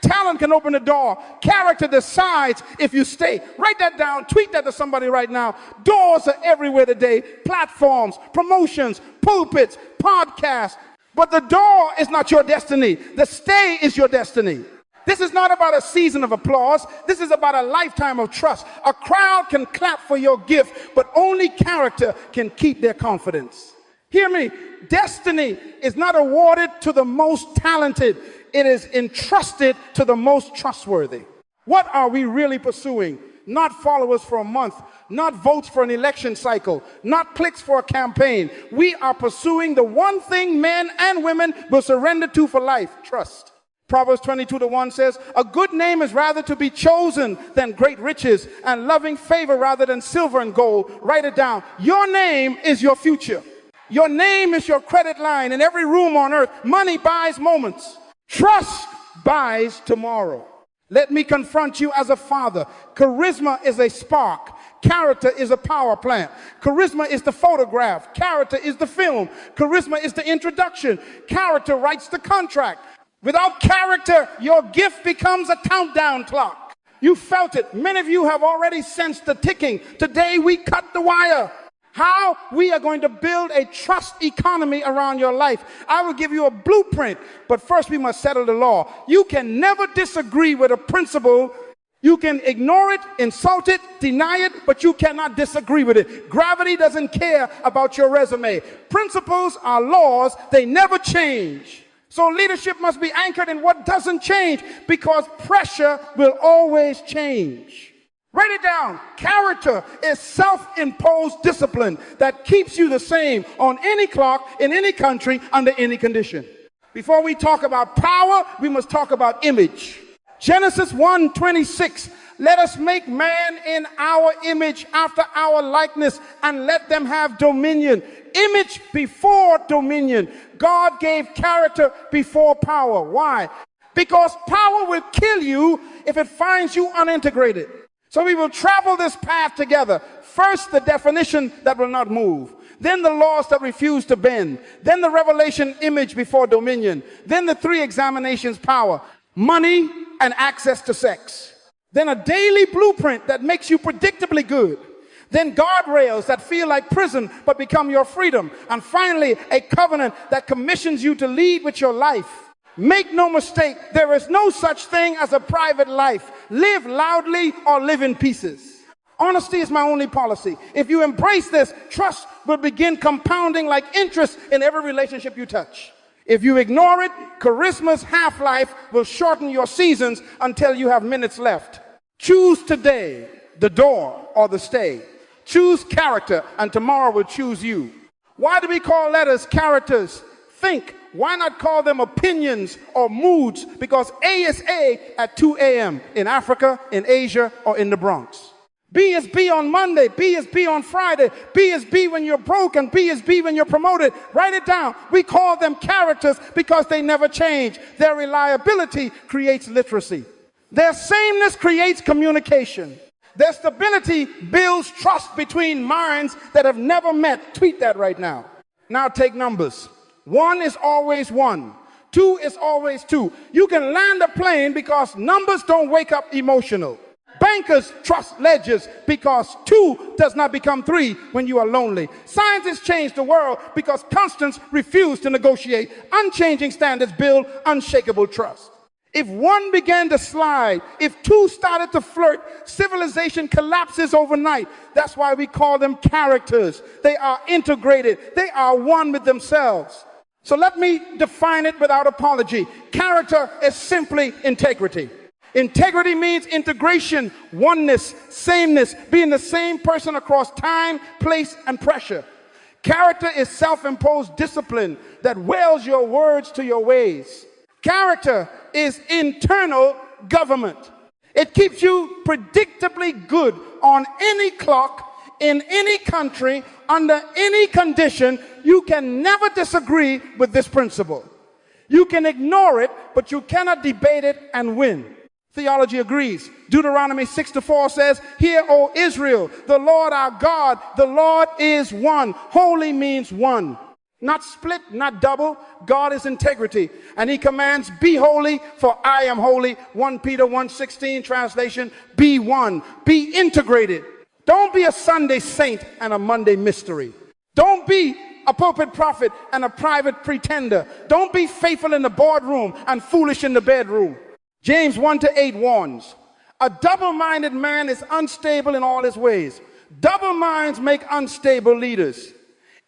Talent can open the door. Character decides if you stay. Write that down. Tweet that to somebody right now. Doors are everywhere today. Platforms, promotions, pulpits, podcasts. But the door is not your destiny. The stay is your destiny. This is not about a season of applause. This is about a lifetime of trust. A crowd can clap for your gift, but only character can keep their confidence. Hear me. Destiny is not awarded to the most talented. It is entrusted to the most trustworthy. What are we really pursuing? Not followers for a month, not votes for an election cycle, not clicks for a campaign. We are pursuing the one thing men and women will surrender to for life: trust. Proverbs 22:1 says, a good name is rather to be chosen than great riches, and loving favor rather than silver and gold. Write it down. Your name is your future. Your name is your credit line. In every room on earth, money buys moments. Trust buys tomorrow. Let me confront you as a father. Charisma is a spark. Character is a power plant. Charisma is the photograph. Character is the film. Charisma is the introduction. Character writes the contract. Without character, your gift becomes a countdown clock. You felt it. Many of you have already sensed the ticking. Today we cut the wire. How we are going to build a trust economy around your life. I will give you a blueprint, but first we must settle the law. You can never disagree with a principle. You can ignore it, insult it, deny it, but you cannot disagree with it. Gravity doesn't care about your resume. Principles are laws. They never change. So leadership must be anchored in what doesn't change, because pressure will always change. Write it down. Character is self-imposed discipline that keeps you the same on any clock, in any country, under any condition. Before we talk about power, we must talk about image. Genesis 1:26. Let us make man in our image, after our likeness, and let them have dominion. Image before dominion. God gave character before power. Why? Because power will kill you if it finds you unintegrated. So we will travel this path together. First, the definition that will not move. Then the laws that refuse to bend. Then the revelation, image before dominion. Then the three examinations, power, money, and access to sex. Then a daily blueprint that makes you predictably good. Then guardrails that feel like prison but become your freedom. And finally, a covenant that commissions you to lead with your life. Make no mistake, there is no such thing as a private life. Live loudly or live in pieces. Honesty is my only policy. If you embrace this, trust will begin compounding like interest in every relationship you touch. If you ignore it, charisma's half-life will shorten your seasons until you have minutes left. Choose today the door or the stay. Choose character, and tomorrow will choose you. Why do we call letters characters? Think. Why not call them opinions or moods? Because A is A at 2 a.m. in Africa, in Asia, or in the Bronx. B is B on Monday. B is B on Friday. B is B when you're broke, and B is B when you're promoted. Write it down. We call them characters because they never change. Their reliability creates literacy. Their sameness creates communication. Their stability builds trust between minds that have never met. Tweet that right now. Now take numbers. 1 is always 1. 2 is always 2. You can land a plane because numbers don't wake up emotional. Bankers trust ledgers because 2 does not become 3 when you are lonely. Scientists change the world because constants refuse to negotiate. Unchanging standards build unshakable trust. If 1 began to slide, if 2 started to flirt, civilization collapses overnight. That's why we call them characters. They are integrated. They are one with themselves. So let me define it without apology. Character is simply integrity. Integrity means integration, oneness, sameness, being the same person across time, place, and pressure. Character is self-imposed discipline that welds your words to your ways. Character is internal government. It keeps you predictably good on any clock, in any country, under any condition. You can never disagree with this principle. You can ignore it, but you cannot debate it and win. Theology agrees. Deuteronomy 6:4 says, "Hear, O Israel, the Lord our God, the Lord is one." Holy means one. Not split, not double. God is integrity. And he commands, be holy, for I am holy. 1 Peter 1:16 translation, be one. Be integrated. Don't be a Sunday saint and a Monday mystery. Don't be a pulpit prophet and a private pretender. Don't be faithful in the boardroom and foolish in the bedroom. James 1:8 warns, a double-minded man is unstable in all his ways. Double minds make unstable leaders.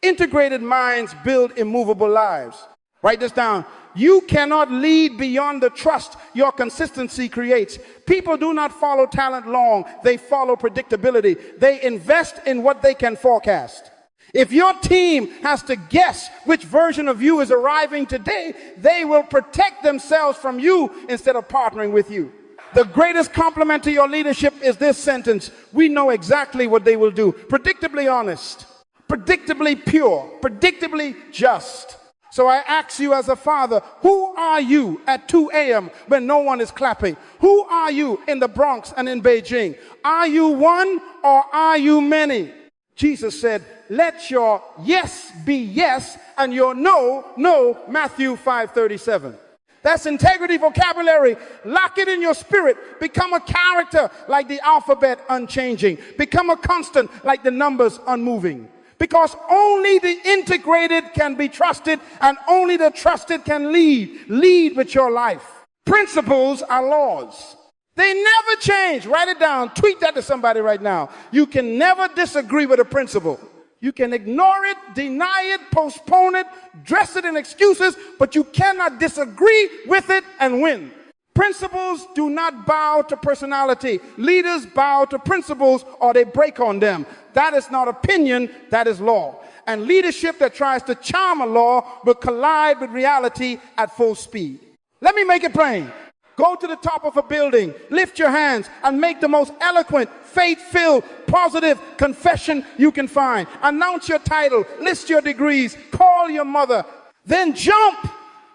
Integrated minds build immovable lives. Write this down. You cannot lead beyond the trust your consistency creates. People do not follow talent long. They follow predictability. They invest in what they can forecast. If your team has to guess which version of you is arriving today, they will protect themselves from you instead of partnering with you. The greatest compliment to your leadership is this sentence. We know exactly what they will do. Predictably honest, predictably pure, predictably just. So I ask you as a father, who are you at 2 a.m. when no one is clapping? Who are you in the Bronx and in Beijing? Are you one or are you many? Jesus said, let your yes be yes and your no, no, Matthew 5:37. That's integrity vocabulary. Lock it in your spirit. Become a character like the alphabet unchanging. Become a constant like the numbers unmoving. Because only the integrated can be trusted and only the trusted can lead. Lead with your life. Principles are laws. They never change. Write it down. Tweet that to somebody right now. You can never disagree with a principle. You can ignore it, deny it, postpone it, dress it in excuses, but you cannot disagree with it and win. Principles do not bow to personality. Leaders bow to principles or they break on them. That is not opinion, that is law. And leadership that tries to charm a law will collide with reality at full speed. Let me make it plain. Go to the top of a building, lift your hands, and make the most eloquent, faith-filled, positive confession you can find. Announce your title, list your degrees, call your mother, then jump.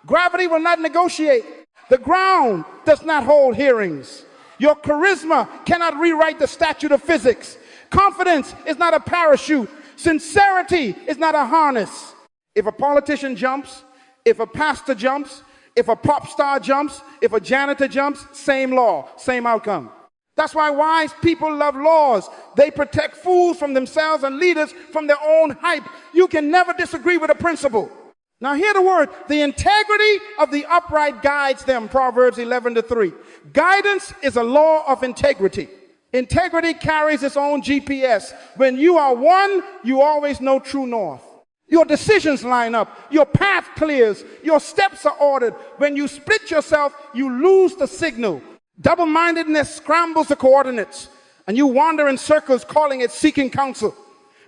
Gravity will not negotiate. The ground does not hold hearings. Your charisma cannot rewrite the statute of physics. Confidence is not a parachute. Sincerity is not a harness. If a politician jumps, if a pastor jumps, if a pop star jumps, if a janitor jumps, same law, same outcome. That's why wise people love laws. They protect fools from themselves and leaders from their own hype. You can never disagree with a principle. Now hear the word. The integrity of the upright guides them, Proverbs 11:3. Guidance is a law of integrity. Integrity carries its own GPS. When you are one, you always know true north. Your decisions line up. Your path clears. Your steps are ordered. When you split yourself, you lose the signal. Double-mindedness scrambles the coordinates, and you wander in circles calling it seeking counsel.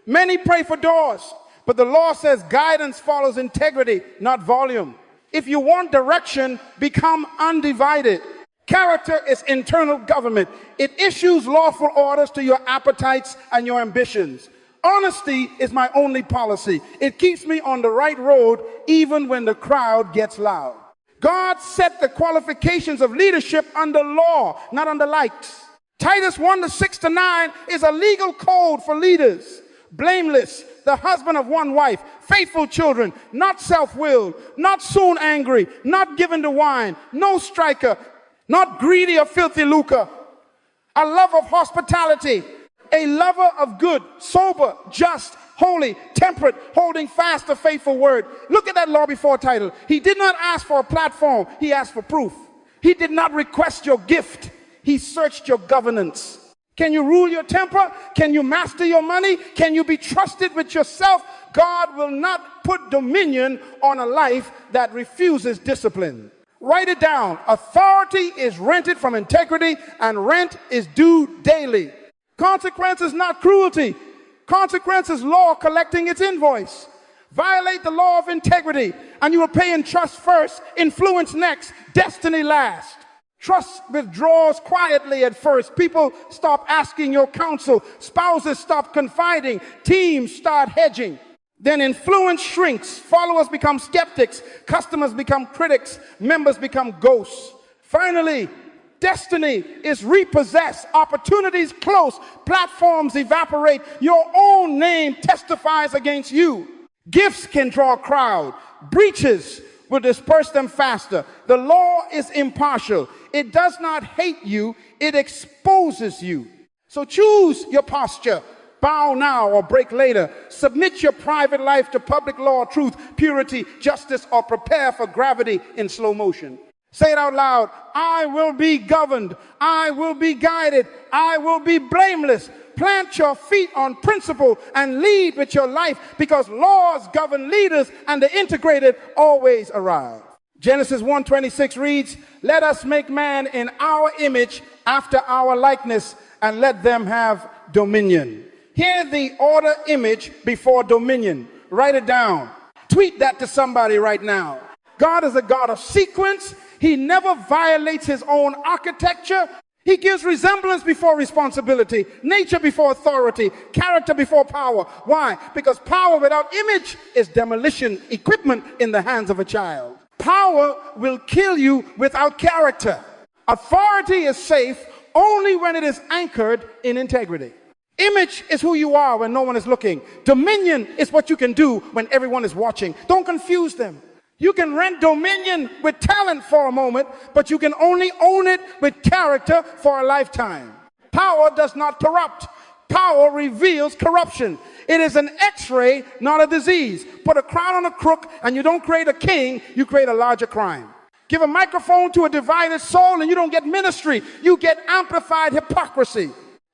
Many pray for doors, but the law says guidance follows integrity, not volume. If you want direction, become undivided. Character is internal government. It issues lawful orders to your appetites and your ambitions. Honesty is my only policy. It keeps me on the right road even when the crowd gets loud. God set the qualifications of leadership under law, not under likes. Titus 1:6-9 is a legal code for leaders. Blameless, the husband of one wife, faithful children, not self-willed, not soon angry, not given to wine, no striker, not greedy or filthy lucre, a lover of hospitality, a lover of good, sober, just, holy, temperate, holding fast the faithful word. Look at that law before title. He did not ask for a platform. He asked for proof. He did not request your gift. He searched your governance. Can you rule your temper? Can you master your money? Can you be trusted with yourself? God will not put dominion on a life that refuses discipline. Write it down. Authority is rented from integrity, and rent is due daily. Consequence is not cruelty. Consequence is law collecting its invoice. Violate the law of integrity, and you will pay in trust first, influence next, destiny last. Trust withdraws quietly at first. People stop asking your counsel. Spouses stop confiding. Teams start hedging. Then influence shrinks. Followers become skeptics. Customers become critics. Members become ghosts. Finally, destiny is repossessed. Opportunities close. Platforms evaporate. Your own name testifies against you. Gifts can draw a crowd. Breaches will disperse them faster. The law is impartial. It does not hate you, it exposes you. So choose your posture. Bow now or break later. Submit your private life to public law, truth, purity, justice, or prepare for gravity in slow motion. Say it out loud. I will be governed. I will be guided. I will be blameless. Plant your feet on principle and lead with your life, because laws govern leaders and the integrated always arrive. Genesis 1:26 reads, let us make man in our image after our likeness, and let them have dominion. Hear the order: image before dominion. Write it down. Tweet that to somebody right now. God is a God of sequence. He never violates his own architecture. He gives resemblance before responsibility, nature before authority, character before power. Why? Because power without image is demolition equipment in the hands of a child. Power will kill you without character. Authority is safe only when it is anchored in integrity. Image is who you are when no one is looking. Dominion is what you can do when everyone is watching. Don't confuse them. You can rent dominion with talent for a moment, but you can only own it with character for a lifetime. Power does not corrupt. Power reveals corruption. It is an x-ray, not a disease. Put a crown on a crook and you don't create a king, you create a larger crime. Give a microphone to a divided soul and you don't get ministry, you get amplified hypocrisy.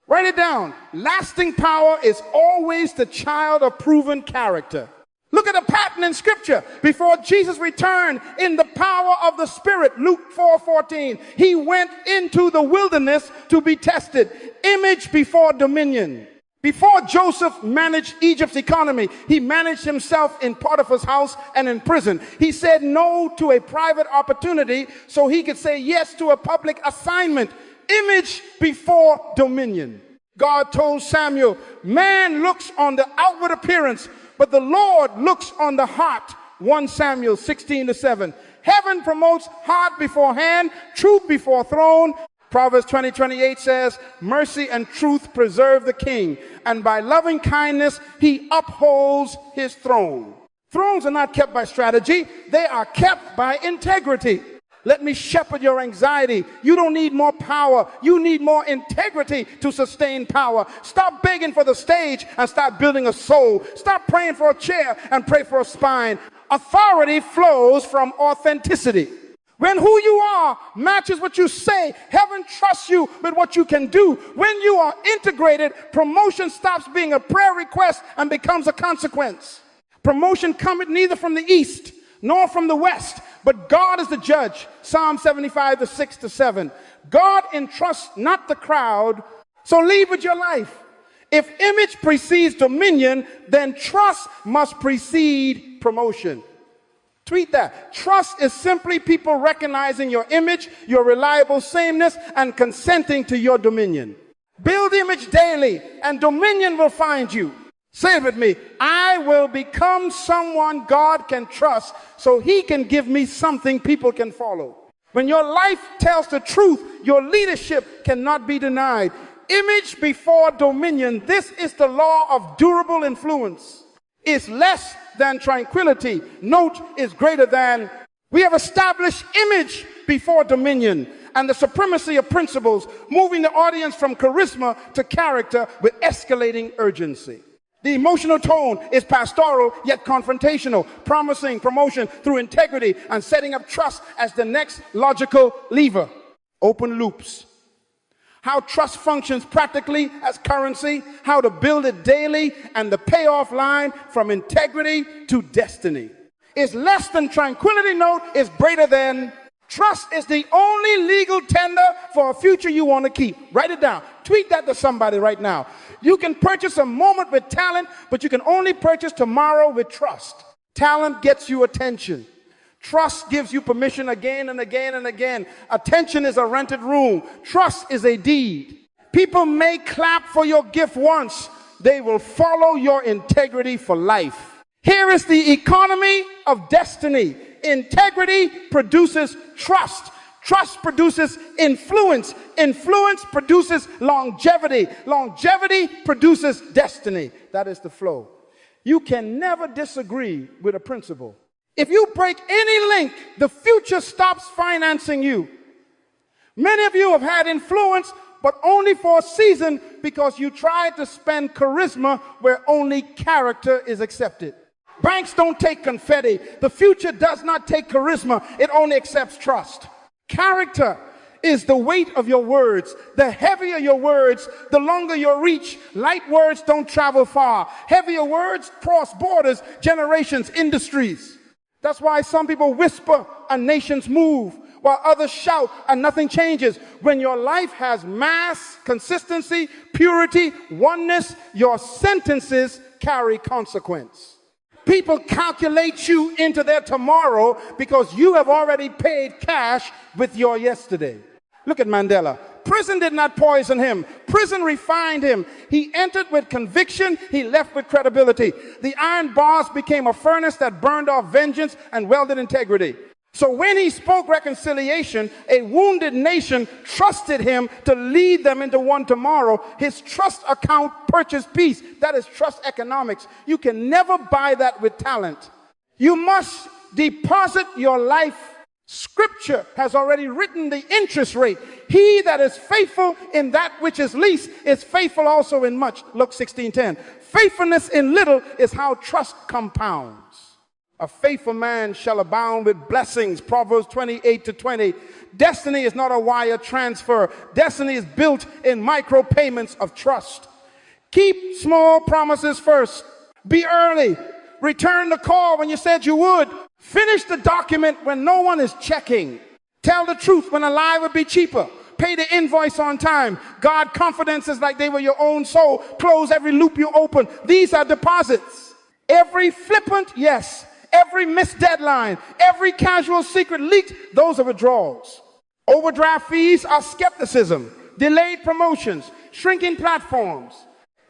Write it down. Lasting power is always the child of proven character. Look at the pattern in scripture. Before Jesus returned in the power of the Spirit, Luke 4:14, he went into the wilderness to be tested. Image before dominion. Before Joseph managed Egypt's economy, he managed himself in Potiphar's house and in prison. He said no to a private opportunity so he could say yes to a public assignment. Image before dominion. God told Samuel, man looks on the outward appearance, but the Lord looks on the heart. 1 Samuel 16:7. Heaven promotes heart before hand, truth before throne. Proverbs 20:28 says, mercy and truth preserve the king, and by loving kindness he upholds his throne. Thrones are not kept by strategy, they are kept by integrity. Let me shepherd your anxiety. You don't need more power. You need more integrity to sustain power. Stop begging for the stage and start building a soul. Stop praying for a chair and pray for a spine. Authority flows from authenticity. When who you are matches what you say, heaven trusts you with what you can do. When you are integrated, promotion stops being a prayer request and becomes a consequence. Promotion cometh neither from the east nor from the west, but God is the judge. Psalm 75:6-7. God entrusts not the crowd, so lead with your life. If image precedes dominion, then trust must precede promotion. Tweet that. Trust is simply people recognizing your image, your reliable sameness, and consenting to your dominion. Build image daily, and dominion will find you. Say it with me. I will become someone God can trust so he can give me something people can follow. When your life tells the truth, your leadership cannot be denied. Image before dominion. This is the law of durable influence. It's less than tranquility. Note is greater than. We have established image before dominion and the supremacy of principles, moving the audience from charisma to character with escalating urgency. The emotional tone is pastoral yet confrontational, promising promotion through integrity and setting up trust as the next logical lever. Open loops. How trust functions practically as currency, how to build it daily, and the payoff line from integrity to destiny. It's less than tranquility. Note is greater than. Trust is the only legal tender for a future you want to keep. Write it down. Tweet that to somebody right now. You can purchase a moment with talent, but you can only purchase tomorrow with trust. Talent gets you attention. Trust gives you permission again and again and again. Attention is a rented room. Trust is a deed. People may clap for your gift once. They will follow your integrity for life. Here is the economy of destiny. Integrity produces trust. Trust produces influence. Influence produces longevity. Longevity produces destiny. That is the flow. You can never disagree with a principle. If you break any link, the future stops financing you. Many of you have had influence, but only for a season because you tried to spend charisma where only character is accepted. Banks don't take confetti. The future does not take charisma. It only accepts trust. Character is the weight of your words. The heavier your words, the longer your reach. Light words don't travel far. Heavier words cross borders, generations, industries. That's why some people whisper and nations move, while others shout and nothing changes. When your life has mass, consistency, purity, oneness, your sentences carry consequence. People calculate you into their tomorrow because you have already paid cash with your yesterday. Look at Mandela. Prison did not poison him. Prison refined him. He entered with conviction. He left with credibility. The iron bars became a furnace that burned off vengeance and welded integrity. So when he spoke reconciliation, a wounded nation trusted him to lead them into one tomorrow. His trust account purchased peace. That is trust economics. You can never buy that with talent. You must deposit your life. Scripture has already written the interest rate. He that is faithful in that which is least is faithful also in much. Luke 16:10. Faithfulness in little is how trust compounds. A faithful man shall abound with blessings. Proverbs 28:20. Destiny is not a wire transfer. Destiny is built in micropayments of trust. Keep small promises first. Be early. Return the call when you said you would. Finish the document when no one is checking. Tell the truth when a lie would be cheaper. Pay the invoice on time. Guard confidences like they were your own soul. Close every loop you open. These are deposits. Every flippant yes. Every missed deadline, every casual secret leaked, those are withdrawals. Overdraft fees are skepticism, delayed promotions, shrinking platforms.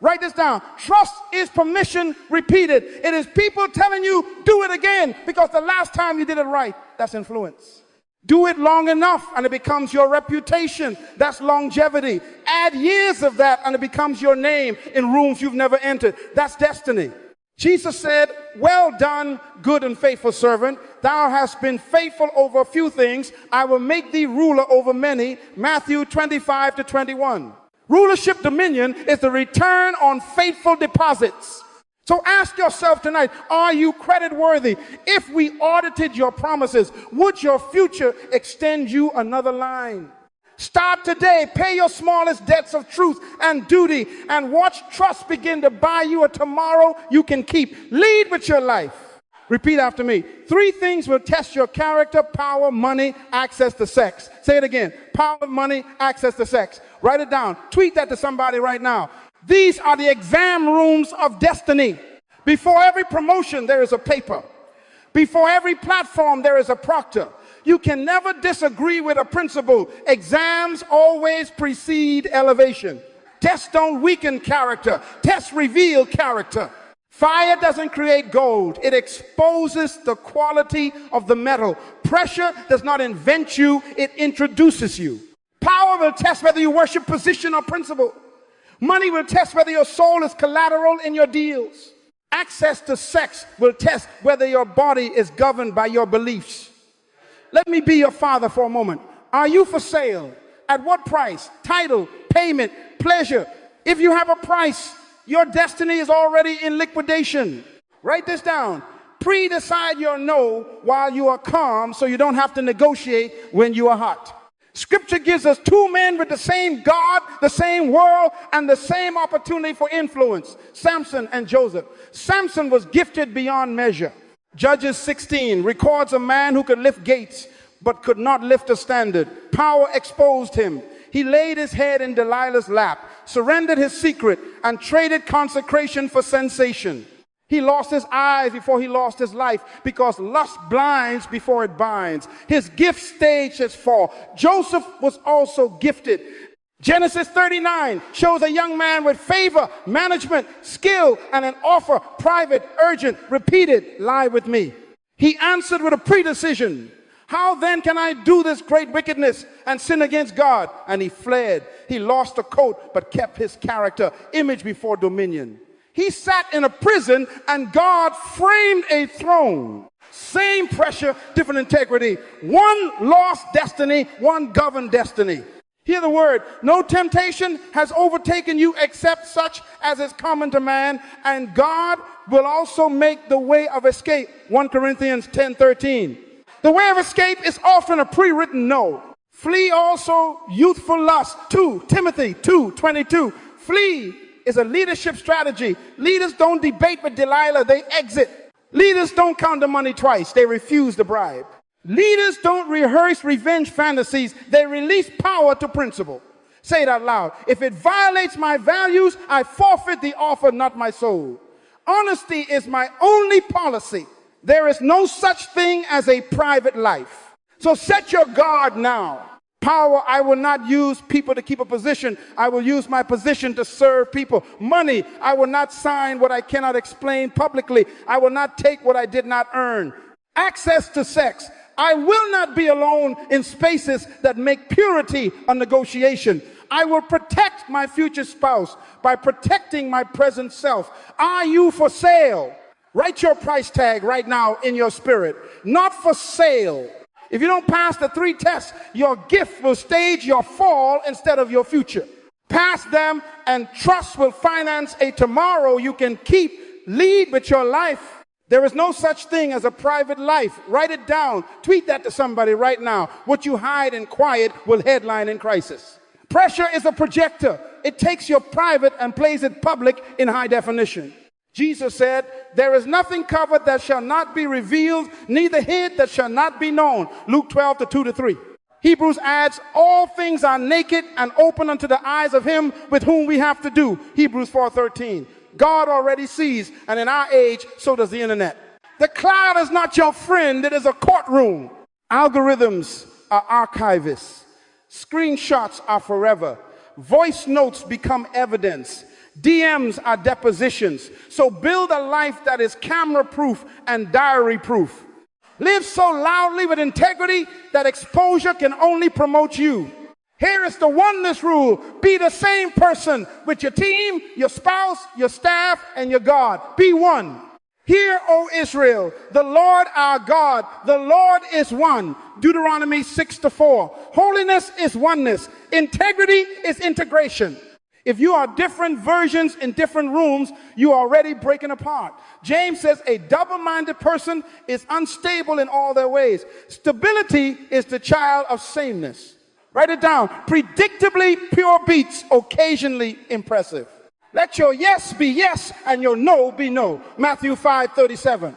Write this down. Trust is permission repeated. It is people telling you, do it again, because the last time you did it right. That's influence. Do it long enough and it becomes your reputation. That's longevity. Add years of that and it becomes your name in rooms you've never entered. That's destiny. Jesus said, well done, good and faithful servant. Thou hast been faithful over a few things. I will make thee ruler over many. Matthew 25:21. Rulership dominion is the return on faithful deposits. So ask yourself tonight, are you credit worthy? If we audited your promises, would your future extend you another line? Start today. Pay your smallest debts of truth and duty and watch trust begin to buy you a tomorrow you can keep. Lead with your life. Repeat after me. 3 things will test your character: power, money, access to sex. Say it again. Power, money, access to sex. Write it down. Tweet that to somebody right now. These are the exam rooms of destiny. Before every promotion, there is a paper. Before every platform, there is a proctor. You can never disagree with a principle. Exams always precede elevation. Tests don't weaken character. Tests reveal character. Fire doesn't create gold. It exposes the quality of the metal. Pressure does not invent you. It introduces you. Power will test whether you worship position or principle. Money will test whether your soul is collateral in your deals. Access to sex will test whether your body is governed by your beliefs. Let me be your father for a moment. Are you for sale? At what price? Title, payment, pleasure. If you have a price, your destiny is already in liquidation. Write this down. Pre-decide your no while you are calm so you don't have to negotiate when you are hot. Scripture gives us 2 men with the same God, the same world, and the same opportunity for influence. Samson and Joseph. Samson was gifted beyond measure. Judges 16 records a man who could lift gates but could not lift a standard. Power exposed him. He laid his head in Delilah's lap, surrendered his secret, and traded consecration for sensation. He lost his eyes before he lost his life because lust blinds before it binds. His gift staged his fall. Joseph was also gifted. Genesis 39 shows a young man with favor, management, skill, and an offer, private, urgent, repeated, lie with me. He answered with a predecision. How then can I do this great wickedness and sin against God? And he fled. He lost a coat but kept his character, image before dominion. He sat in a prison and God framed a throne. Same pressure, different integrity. One lost destiny, one governed destiny. Hear the word. No temptation has overtaken you except such as is common to man, and God will also make the way of escape. 1 Corinthians 10:13. The way of escape is often a pre-written no. Flee also youthful lust. 2 Timothy 2:22. Flee is a leadership strategy. Leaders don't debate with Delilah, they exit. Leaders don't count the money twice, they refuse the bribe. Leaders don't rehearse revenge fantasies, they release power to principle. Say it out loud. If it violates my values, I forfeit the offer, not my soul. Honesty is my only policy. There is no such thing as a private life. So set your guard now. Power, I will not use people to keep a position. I will use my position to serve people. Money, I will not sign what I cannot explain publicly. I will not take what I did not earn. Access to sex, I will not be alone in spaces that make purity a negotiation. I will protect my future spouse by protecting my present self. Are you for sale? Write your price tag right now in your spirit. Not for sale. If you don't pass the 3 tests, your gift will stage your fall instead of your future. Pass them and trust will finance a tomorrow you can keep. Lead with your life. There is no such thing as a private life. Write it down. Tweet that to somebody right now. What you hide in quiet will headline in crisis. Pressure is a projector. It takes your private and plays it public in high definition. Jesus said, there is nothing covered that shall not be revealed, neither hid that shall not be known. Luke 12:2-3. Hebrews adds, all things are naked and open unto the eyes of him with whom we have to do. Hebrews 4:13. God already sees, and in our age, so does the internet. The cloud is not your friend, it is a courtroom. Algorithms are archivists. Screenshots are forever. Voice notes become evidence. DMs are depositions. So build a life that is camera proof and diary proof. Live so loudly with integrity that exposure can only promote you. Here is the oneness rule. Be the same person with your team, your spouse, your staff, and your God. Be one. Hear, O Israel, the Lord our God, the Lord is one. Deuteronomy 6:4. Holiness is oneness. Integrity is integration. If you are different versions in different rooms, you are already breaking apart. James says a double-minded person is unstable in all their ways. Stability is the child of sameness. Write it down. Predictably pure beats, occasionally impressive. Let your yes be yes and your no be no. Matthew 5:37.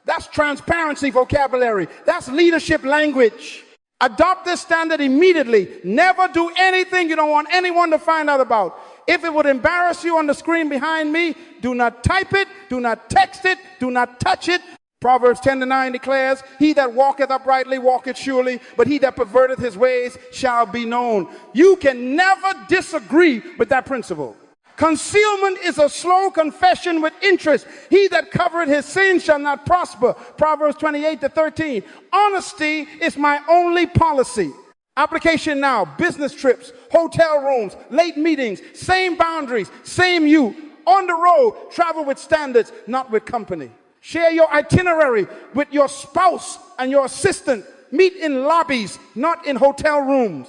That's transparency vocabulary. That's leadership language. Adopt this standard immediately. Never do anything you don't want anyone to find out about. If it would embarrass you on the screen behind me, do not type it, do not text it, do not touch it. Proverbs 10:9 declares, he that walketh uprightly walketh surely, but he that perverteth his ways shall be known. You can never disagree with that principle. Concealment is a slow confession with interest. He that covereth his sin shall not prosper. Proverbs 28:13. Honesty is my only policy. Application now. Business trips, hotel rooms, late meetings, same boundaries, same you. On the road, travel with standards, not with company. Share your itinerary with your spouse and your assistant. Meet in lobbies, not in hotel rooms.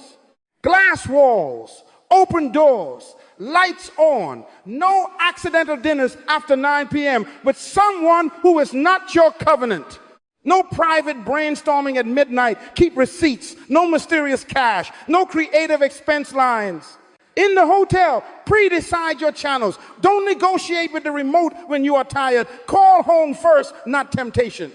Glass walls, open doors, lights on. No accidental dinners after 9 p.m. with someone who is not your covenant. No private brainstorming at midnight. Keep receipts. No mysterious cash. No creative expense lines. In the hotel, pre-decide your channels. Don't negotiate with the remote when you are tired. Call home first, not temptation.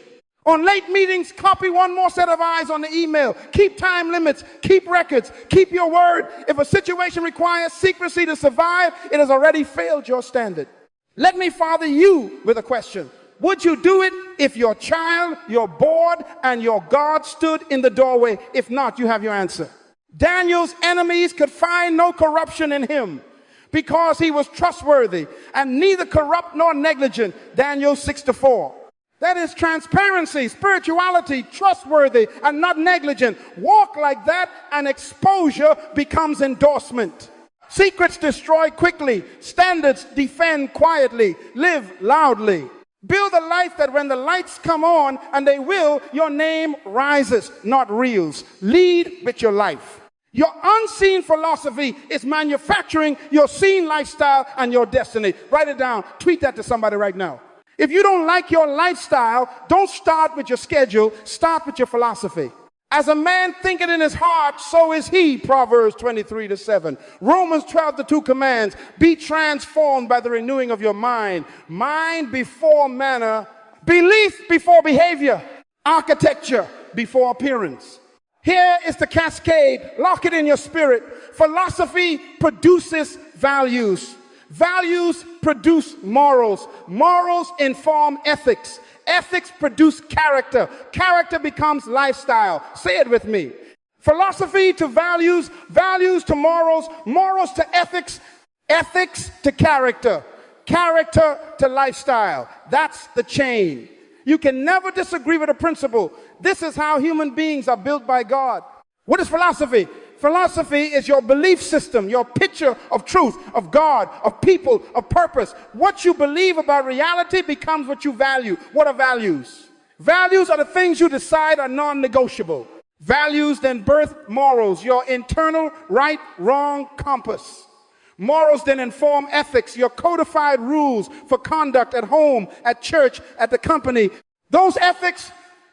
On late meetings, copy one more set of eyes on the email. Keep time limits. Keep records. Keep your word. If a situation requires secrecy to survive, it has already failed your standard. Let me father you with a question. Would you do it if your child, your board, and your God stood in the doorway? If not, you have your answer. Daniel's enemies could find no corruption in him because he was trustworthy and neither corrupt nor negligent. Daniel 6:4. That is transparency, spirituality, trustworthy and not negligent. Walk like that and exposure becomes endorsement. Secrets destroy quickly. Standards defend quietly. Live loudly. Build a life that when the lights come on, and they will, your name rises, not reels. Lead with your life. Your unseen philosophy is manufacturing your seen lifestyle and your destiny. Write it down. Tweet that to somebody right now. If you don't like your lifestyle, don't start with your schedule. Start with your philosophy. As a man thinketh in his heart, so is he, Proverbs 23:7. Romans 12:2 commands, be transformed by the renewing of your mind. Mind before manner, belief before behavior, architecture before appearance. Here is the cascade. Lock it in your spirit. Philosophy produces values. Values produce morals. Morals inform ethics. Ethics produce character. Character becomes lifestyle. Say it with me. Philosophy to values, values to morals, morals to ethics, ethics to character, character to lifestyle. That's the chain. You can never disagree with a principle. This is how human beings are built by God. What is philosophy? Philosophy is your belief system, your picture of truth, of God, of people, of purpose. What you believe about reality becomes what you value. What are values? Values are the things you decide are non-negotiable. Values then birth morals, your internal right, wrong compass. Morals then inform ethics, your codified rules for conduct at home, at church, at the company. Those ethics,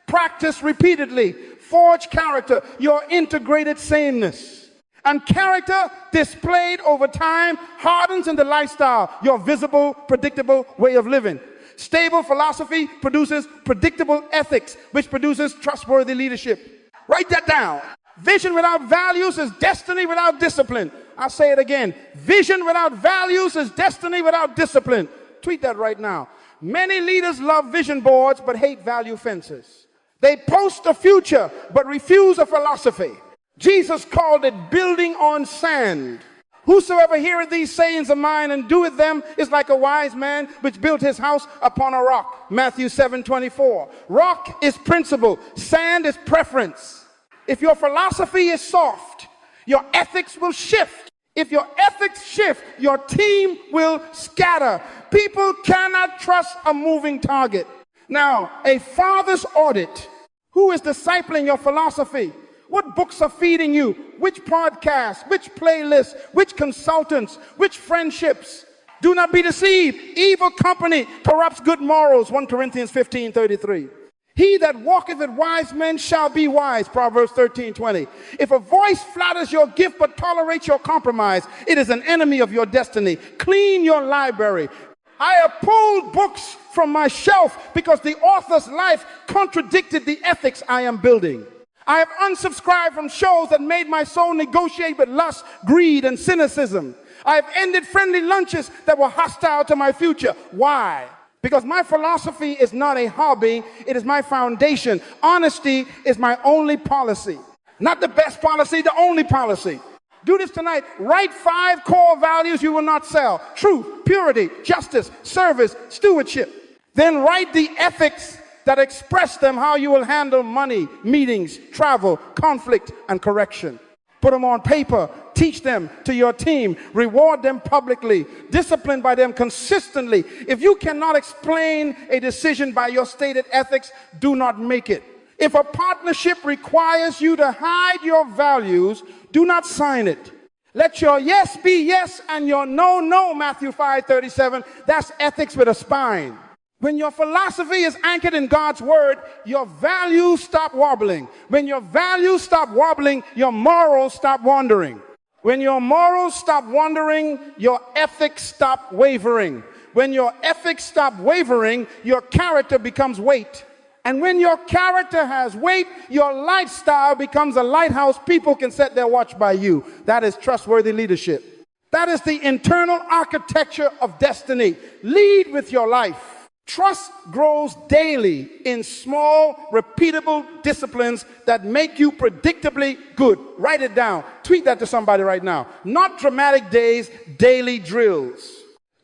practiced repeatedly, forge character, your integrated sameness. And character displayed over time hardens into lifestyle, your visible, predictable way of living. Stable philosophy produces predictable ethics, which produces trustworthy leadership. Write that down. Vision without values is destiny without discipline. I'll say it again. Vision without values is destiny without discipline. Tweet that right now. Many leaders love vision boards but hate value fences. They post a future but refuse a philosophy. Jesus called it building on sand. Whosoever heareth these sayings of mine and doeth them is like a wise man which built his house upon a rock. Matthew 7:24. Rock is principle. Sand is preference. If your philosophy is soft, your ethics will shift. If your ethics shift, your team will scatter. People cannot trust a moving target. Now, a father's audit. Who is discipling your philosophy? What books are feeding you? Which podcasts? Which playlists? Which consultants? Which friendships? Do not be deceived. Evil company corrupts good morals. 1 Corinthians 15:33. He that walketh with wise men shall be wise. Proverbs 13:20. If a voice flatters your gift but tolerates your compromise, it is an enemy of your destiny. Clean your library. I have pulled books from my shelf because the author's life contradicted the ethics I am building. I have unsubscribed from shows that made my soul negotiate with lust, greed, and cynicism. I have ended friendly lunches that were hostile to my future. Why? Because my philosophy is not a hobby, it is my foundation. Honesty is my only policy. Not the best policy, the only policy. Do this tonight. Write 5 core values you will not sell. Truth, purity, justice, service, stewardship. Then write the ethics that express them, how you will handle money, meetings, travel, conflict, and correction. Put them on paper. Teach them to your team. Reward them publicly. Discipline by them consistently. If you cannot explain a decision by your stated ethics, do not make it. If a partnership requires you to hide your values, do not sign it. Let your yes be yes and your no, no, Matthew 5:37. That's ethics with a spine. When your philosophy is anchored in God's word, your values stop wobbling. When your values stop wobbling, your morals stop wandering. When your morals stop wandering, your ethics stop wavering. When your ethics stop wavering, your character becomes weight. And when your character has weight, your lifestyle becomes a lighthouse. People can set their watch by you. That is trustworthy leadership. That is the internal architecture of destiny. Lead with your life. Trust grows daily in small, repeatable disciplines that make you predictably good. Write it down. Tweet that to somebody right now. Not dramatic days, daily drills.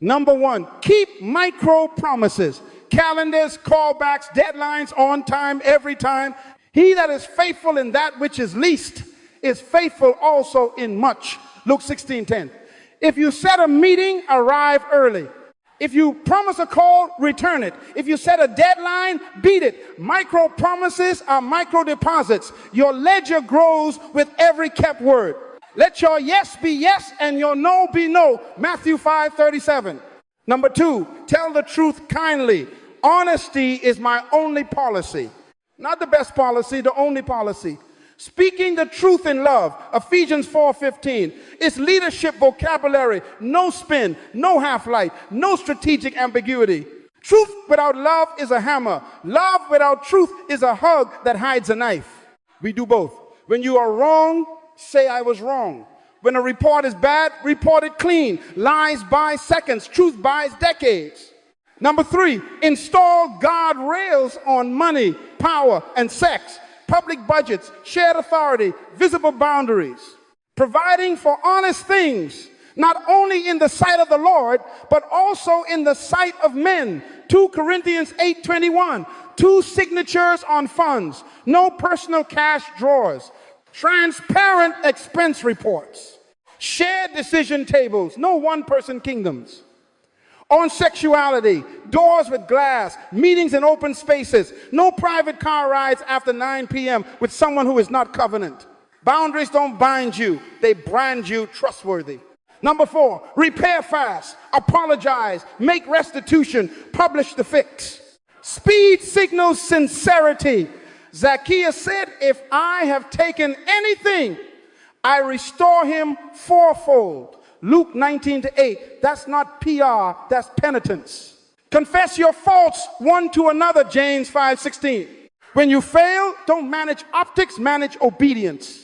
Number 1, keep micro promises. Calendars, callbacks, deadlines, on time, every time. He that is faithful in that which is least is faithful also in much. Luke 16:10. If you set a meeting, arrive early. If you promise a call, return it. If you set a deadline, beat it. Micro promises are micro deposits. Your ledger grows with every kept word. Let your yes be yes and your no be no. Matthew 5:37. Number 2, tell the truth kindly. Honesty is my only policy. Not the best policy, the only policy. Speaking the truth in love, Ephesians 4:15. It's leadership vocabulary, no spin, no half-light, no strategic ambiguity. Truth without love is a hammer. Love without truth is a hug that hides a knife. We do both. When you are wrong, say I was wrong. When a report is bad, report it clean. Lies buy seconds, truth buys decades. Number 3, install guardrails on money, power, and sex. Public budgets, shared authority, visible boundaries. Providing for honest things, not only in the sight of the Lord, but also in the sight of men. 2 Corinthians 8:21. 2 signatures on funds. No personal cash drawers. Transparent expense reports. Shared decision tables. No one-person kingdoms. On sexuality, doors with glass, meetings in open spaces, no private car rides after 9 p.m. with someone who is not covenant. Boundaries don't bind you, they brand you trustworthy. Number 4, repair fast, apologize, make restitution, publish the fix. Speed signals sincerity. Zacchaeus said, if I have taken anything, I restore him fourfold. Luke 19:8, that's not PR, that's penitence. Confess your faults one to another, James 5:16. When you fail, don't manage optics, manage obedience.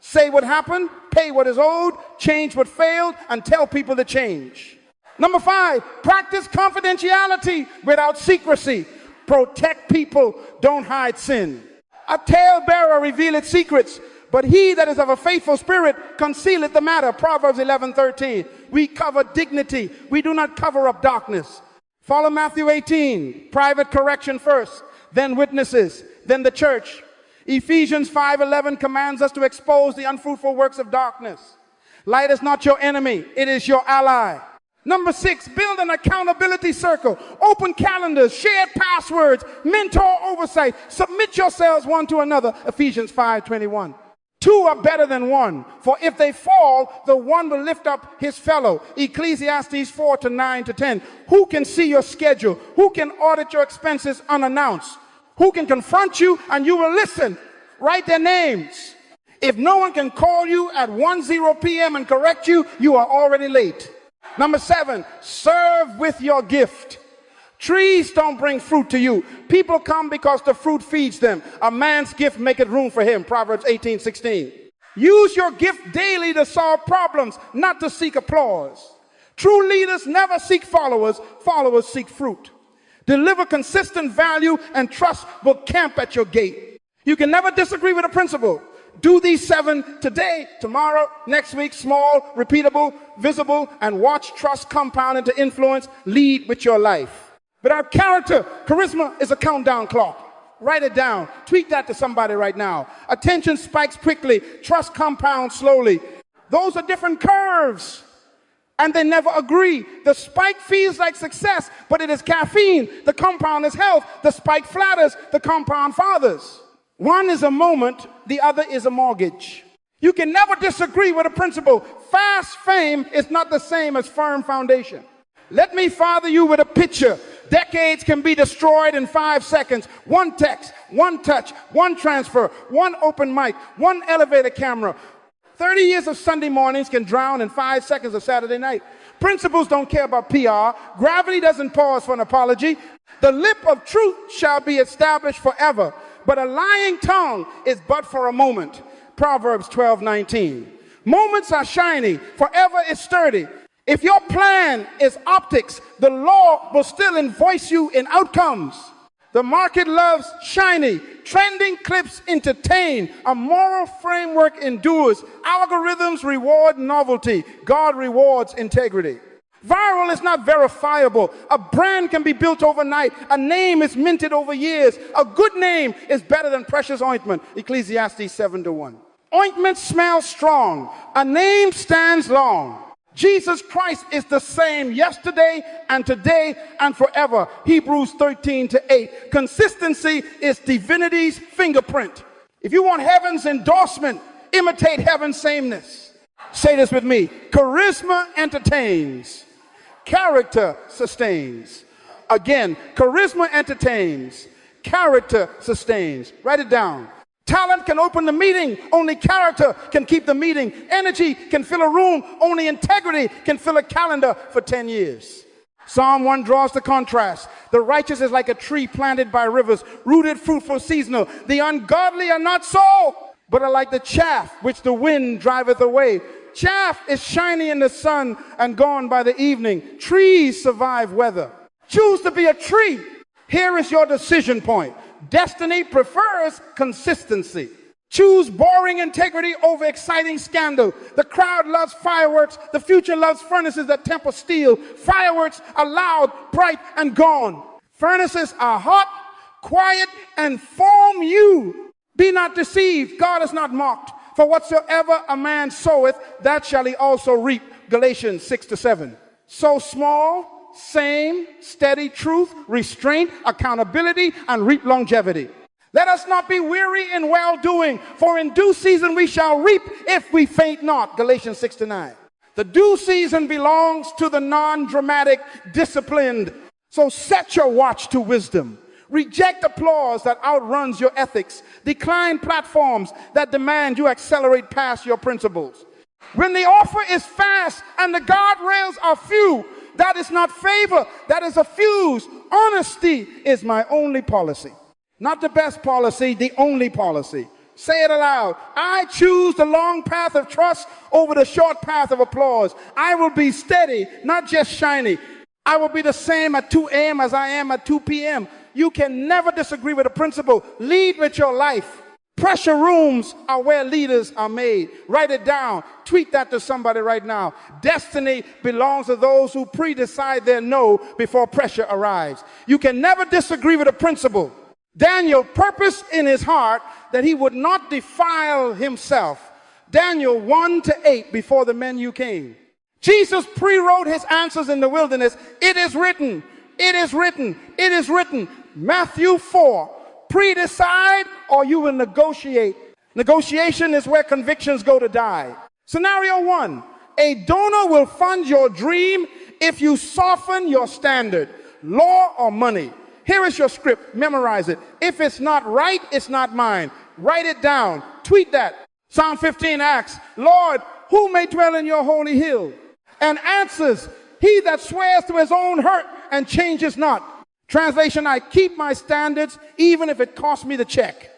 Say what happened, pay what is owed, change what failed, and tell people to change. Number 5, practice confidentiality without secrecy. Protect people, don't hide sin. A talebearer revealeth secrets, but he that is of a faithful spirit concealeth the matter. Proverbs 11:13. We cover dignity. We do not cover up darkness. Follow Matthew 18. Private correction first, then witnesses, then the church. Ephesians 5:11 commands us to expose the unfruitful works of darkness. Light is not your enemy. It is your ally. Number 6, build an accountability circle. Open calendars, shared passwords, mentor oversight. Submit yourselves one to another. Ephesians 5:21. 2 are better than 1, for if they fall, the one will lift up his fellow. Ecclesiastes 4:9-10. Who can see your schedule? Who can audit your expenses unannounced? Who can confront you and you will listen? Write their names. If no one can call you at 1:0 p.m. and correct you, you are already late. Number 7, serve with your gift. Trees don't bring fruit to you. People come because the fruit feeds them. A man's gift maketh room for him. Proverbs 18:16. Use your gift daily to solve problems, not to seek applause. True leaders never seek followers. Followers seek fruit. Deliver consistent value and trust will camp at your gate. You can never disagree with a principle. Do these 7 today, tomorrow, next week, small, repeatable, visible, and watch trust compound into influence. Lead with your life. Without character, charisma is a countdown clock. Write it down. Tweet that to somebody right now. Attention spikes quickly. Trust compounds slowly. Those are different curves, and they never agree. The spike feels like success, but it is caffeine. The compound is health. The spike flatters. The compound fathers. One is a moment. The other is a mortgage. You can never disagree with a principle. Fast fame is not the same as firm foundation. Let me father you with a picture. Decades can be destroyed in 5 seconds. One text, one touch, one transfer, one open mic, one elevator camera. 30 years of Sunday mornings can drown in 5 seconds of Saturday night. Principles don't care about PR. Gravity doesn't pause for an apology. The lip of truth shall be established forever, but a lying tongue is but for a moment. Proverbs 12:19. Moments are shiny, forever is sturdy. If your plan is optics, the law will still invoice you in outcomes. The market loves shiny. Trending clips entertain. A moral framework endures. Algorithms reward novelty. God rewards integrity. Viral is not verifiable. A brand can be built overnight. A name is minted over years. A good name is better than precious ointment. Ecclesiastes 7:1. Ointment smells strong. A name stands long. Jesus Christ is the same yesterday and today and forever. Hebrews 13:8. Consistency is divinity's fingerprint. If you want heaven's endorsement, imitate heaven's sameness. Say this with me. Charisma entertains. Character sustains. Again, charisma entertains. Character sustains. Write it down. Talent can open the meeting. Only character can keep the meeting. Energy can fill a room. Only integrity can fill a calendar for 10 years. Psalm 1 draws the contrast. The righteous is like a tree planted by rivers, rooted, fruitful, seasonal. The ungodly are not so, but are like the chaff which the wind driveth away. Chaff is shiny in the sun and gone by the evening. Trees survive weather. Choose to be a tree. Here is your decision point. Destiny prefers consistency. Choose boring integrity over exciting scandal. The crowd loves fireworks. The future loves furnaces that temper steel. Fireworks are loud, bright, and gone. Furnaces are hot, quiet, and form you. Be not deceived. God is not mocked. For whatsoever a man soweth, that shall he also reap. Galatians 6-7. Sow small, same, steady truth, restraint, accountability, and reap longevity. Let us not be weary in well-doing, for in due season we shall reap if we faint not. Galatians 6-9. The due season belongs to the non-dramatic, disciplined. So set your watch to wisdom. Reject applause that outruns your ethics. Decline platforms that demand you accelerate past your principles. When the offer is fast and the guardrails are few, that is not favor, that is a fuse. Honesty is my only policy. Not the best policy, the only policy. Say it aloud. I choose the long path of trust over the short path of applause. I will be steady, not just shiny. I will be the same at 2 a.m. as I am at 2 p.m. You can never disagree with a principle. Lead with your life. Pressure rooms are where leaders are made. Write it down. Tweet that to somebody right now. Destiny belongs to those who pre-decide their no before pressure arrives. You can never disagree with a principle. Daniel purposed in his heart that he would not defile himself. Daniel 1-8 before the menu came. Jesus pre-wrote his answers in the wilderness. It is written. It is written. It is written. Matthew 4. Pre-decide or you will negotiate. Negotiation is where convictions go to die. Scenario 1. A donor will fund your dream if you soften your standard, law or money. Here is your script. Memorize it. If it's not right, it's not mine. Write it down. Tweet that. Psalm 15 asks, Lord, who may dwell in your holy hill? And answers, he that swears to his own hurt and changes not. Translation, I keep my standards even if it costs me the check.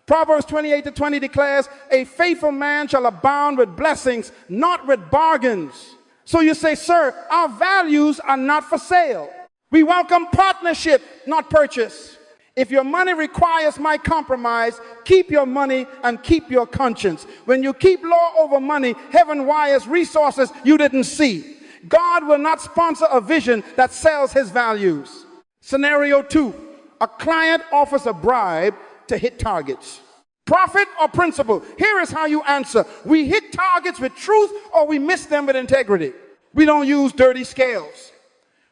Proverbs 28-20 declares, a faithful man shall abound with blessings, not with bargains. So you say, sir, our values are not for sale. We welcome partnership, not purchase. If your money requires my compromise, keep your money and keep your conscience. When you keep law over money, heaven wires resources you didn't see. God will not sponsor a vision that sells his values. Scenario 2, a client offers a bribe to hit targets. Profit or principle? Here is how you answer. We hit targets with truth or we miss them with integrity. We don't use dirty scales.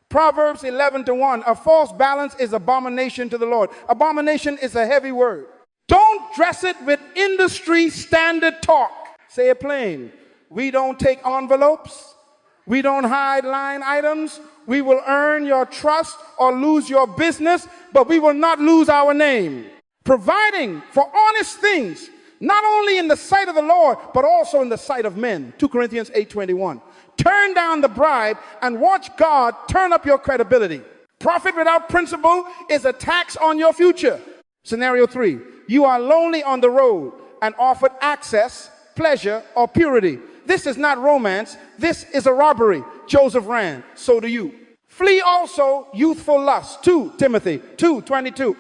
Proverbs 11-1, a false balance is abomination to the Lord. Abomination is a heavy word. Don't dress it with industry standard talk. Say it plain. We don't take envelopes. We don't hide line items. We will earn your trust or lose your business, but we will not lose our name. Providing for honest things, not only in the sight of the Lord, but also in the sight of men. 2 Corinthians 8:21. Turn down the bribe and watch God turn up your credibility. Profit without principle is a tax on your future. Scenario 3, you are lonely on the road and offered access, pleasure, or purity. This is not romance. This is a robbery. Joseph ran. So do you. Flee also youthful lust. 2 Timothy 2:22.